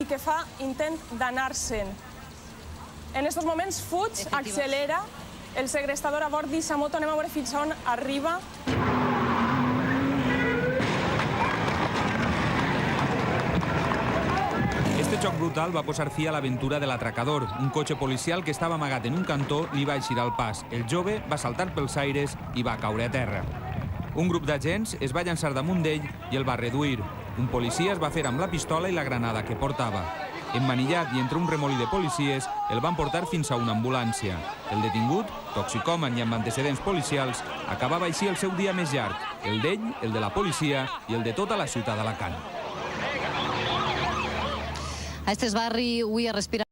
i que fa intent d'anar-se'n. En aquests moments fuig, accelera, el segrestador a bord d'aquesta moto, anem a veure fins on arriba. Este xoc brutal va posar fi a l'aventura de l'atracador. Un cotxe policial que estava amagat en un cantó li va eixir al pas. El jove va saltar pels aires i va caure a terra. Un grup d'agents es va llançar damunt d'ell i el va reduir. Un policia es va fer amb la pistola i la granada que portava. Emmanillat i entre un remolí de policies, el van portar fins a una ambulància. El detingut, toxicòman i amb antecedents policials, acabava així el seu dia més llarg, el d'ell, el de la policia i el de tota la ciutat d'Alacant. A este barri avui es respira